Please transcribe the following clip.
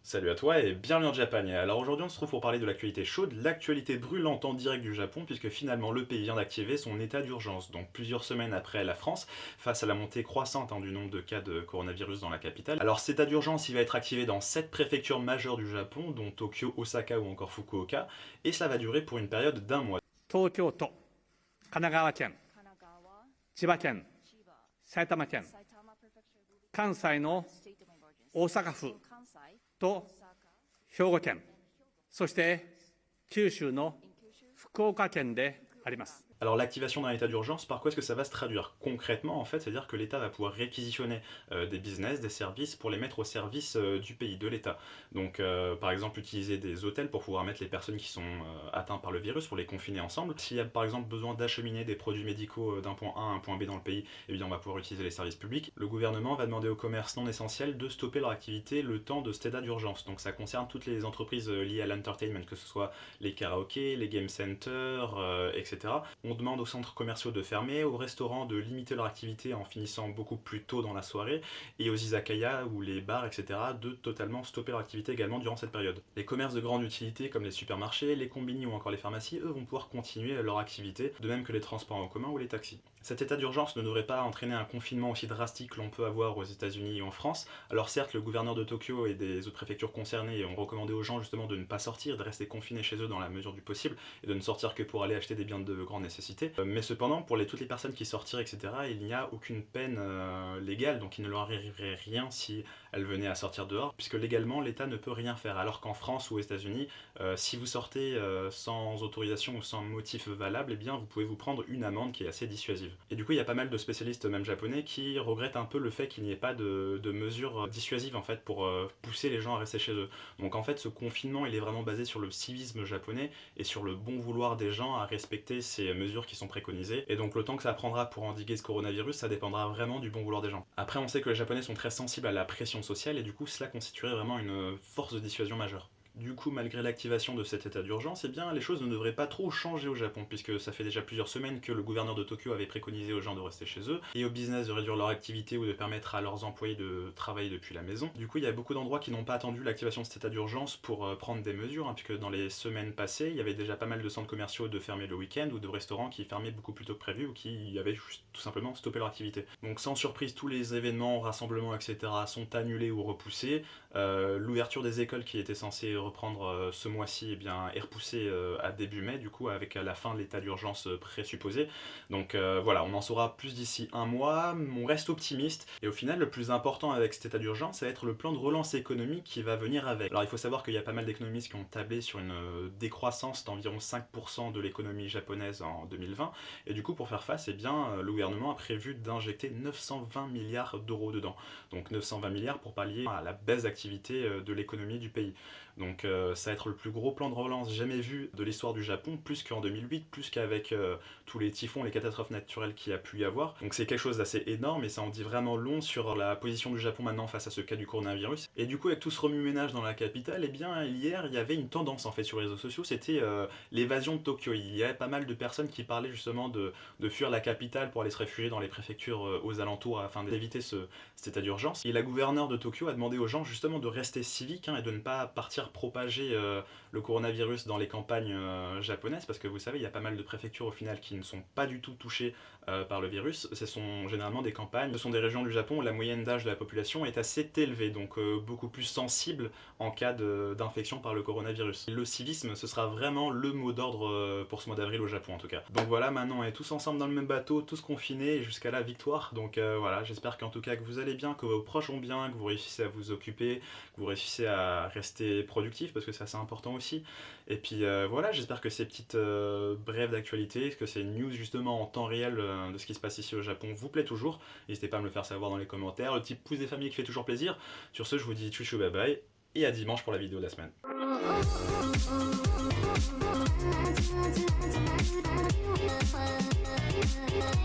Salut à toi et bienvenue en Japan. Alors aujourd'hui on se retrouve pour parler de l'actualité chaude, l'actualité brûlante en direct du Japon, puisque finalement le pays vient d'activer son état d'urgence. Donc plusieurs semaines après la France, face à la montée croissante du nombre de cas de coronavirus dans la capitale. Alors cet état d'urgence il va être activé dans 7 préfectures majeures du Japon, dont Tokyo, Osaka ou encore Fukuoka, et ça va durer pour une période d'1 mois. 東京都、神奈川県、神奈川、千葉県、千葉、埼玉県、埼玉プレフェクチャー、関西のステートメンバーです。大阪府関西、と大阪、兵庫県、そして九州の九州、福岡県であります。 Alors l'activation d'un état d'urgence, par quoi est-ce que ça va se traduire concrètement en fait? C'est-à-dire que l'État va pouvoir réquisitionner des business, des services pour les mettre au service du pays, de l'État. Donc par exemple utiliser des hôtels pour pouvoir mettre les personnes qui sont atteintes par le virus, pour les confiner ensemble. S'il y a par exemple besoin d'acheminer des produits médicaux d'un point A à un point B dans le pays, eh bien on va pouvoir utiliser les services publics. Le gouvernement va demander aux commerces non essentiels de stopper leur activité le temps de cet état d'urgence. Donc ça concerne toutes les entreprises liées à l'entertainment, que ce soit les karaokés, les game centers, etc. On demande aux centres commerciaux de fermer, aux restaurants de limiter leur activité en finissant beaucoup plus tôt dans la soirée, et aux izakaya ou les bars, etc. de totalement stopper leur activité également durant cette période. Les commerces de grande utilité comme les supermarchés, les combini ou encore les pharmacies, eux vont pouvoir continuer leur activité, de même que les transports en commun ou les taxis. Cet état d'urgence ne devrait pas entraîner un confinement aussi drastique que l'on peut avoir aux États-Unis et en France. Alors certes, le gouverneur de Tokyo et des autres préfectures concernées ont recommandé aux gens justement de ne pas sortir, de rester confinés chez eux dans la mesure du possible, et de ne sortir que pour aller acheter des biens de grande nécessité. Mais cependant, pour toutes les personnes qui sortiraient, etc., il n'y a aucune peine légale, donc il ne leur arriverait rien si elles venaient à sortir dehors, puisque légalement, l'État ne peut rien faire. Alors qu'en France ou aux États-Unis, si vous sortez sans autorisation ou sans motif valable, eh bien vous pouvez vous prendre une amende qui est assez dissuasive. Et du coup, il y a pas mal de spécialistes, même japonais, qui regrettent un peu le fait qu'il n'y ait pas de mesures dissuasives en fait pour pousser les gens à rester chez eux. Donc en fait, ce confinement, il est vraiment basé sur le civisme japonais et sur le bon vouloir des gens à respecter ces mesures qui sont préconisées. Et donc le temps que ça prendra pour endiguer ce coronavirus, ça dépendra vraiment du bon vouloir des gens. Après, on sait que les Japonais sont très sensibles à la pression sociale et du coup, cela constituerait vraiment une force de dissuasion majeure. Du coup, malgré l'activation de cet état d'urgence, eh bien, les choses ne devraient pas trop changer au Japon, puisque ça fait déjà plusieurs semaines que le gouverneur de Tokyo avait préconisé aux gens de rester chez eux, et aux business de réduire leur activité ou de permettre à leurs employés de travailler depuis la maison. Du coup, il y a beaucoup d'endroits qui n'ont pas attendu l'activation de cet état d'urgence pour prendre des mesures, puisque dans les semaines passées, il y avait déjà pas mal de centres commerciaux de fermer le week-end, ou de restaurants qui fermaient beaucoup plus tôt que prévu, ou qui avaient juste, tout simplement stoppé leur activité. Donc sans surprise, tous les événements, rassemblements, etc. sont annulés ou repoussés. L'ouverture des écoles qui était censée reprendre ce mois-ci, eh bien, est repoussée à début mai, du coup, avec la fin de l'état d'urgence présupposé. Donc voilà, on en saura plus d'ici un mois, on reste optimiste, et au final, le plus important avec cet état d'urgence, ça va être le plan de relance économique qui va venir avec. Alors il faut savoir qu'il y a pas mal d'économistes qui ont tablé sur une décroissance d'environ 5% de l'économie japonaise en 2020, et du coup, pour faire face, eh bien, le gouvernement a prévu d'injecter 920 milliards d'euros dedans. Donc 920 milliards pour pallier à la baisse d'activité de l'économie du pays. Donc ça va être le plus gros plan de relance jamais vu de l'histoire du Japon, plus qu'en 2008, plus qu'avec tous les typhons, les catastrophes naturelles qu'il y a pu y avoir. Donc c'est quelque chose d'assez énorme et ça en dit vraiment long sur la position du Japon maintenant face à ce cas du coronavirus. Et du coup, avec tout ce remue-ménage dans la capitale, eh bien hier il y avait une tendance en fait sur les réseaux sociaux, c'était l'évasion de Tokyo. Il y avait pas mal de personnes qui parlaient justement de fuir la capitale pour aller se réfugier dans les préfectures aux alentours afin d'éviter cet état d'urgence. Et la gouverneure de Tokyo a demandé aux gens justement de rester civiques et de ne pas partir propager le coronavirus dans les campagnes japonaises, parce que vous savez, il y a pas mal de préfectures au final qui ne sont pas du tout touchées par le virus. Ce sont généralement des campagnes, ce sont des régions du Japon où la moyenne d'âge de la population est assez élevée, donc beaucoup plus sensible en cas d'infection par le coronavirus. Le civisme, ce sera vraiment le mot d'ordre pour ce mois d'avril au Japon en tout cas. Donc voilà, maintenant on est tous ensemble dans le même bateau, tous confinés jusqu'à la victoire. Donc voilà, j'espère qu'en tout cas que vous allez bien, que vos proches vont bien, que vous réussissez à vous occuper, que vous réussissez à rester productif parce que c'est assez important aussi. Et puis voilà, j'espère que ces petites brèves d'actualité, que ces news justement en temps réel de ce qui se passe ici au Japon vous plaît toujours. N'hésitez pas à me le faire savoir dans les commentaires, le petit pouce des familles qui fait toujours plaisir. Sur ce, je vous dis tchou bye bye et à dimanche pour la vidéo de la semaine. Yeah.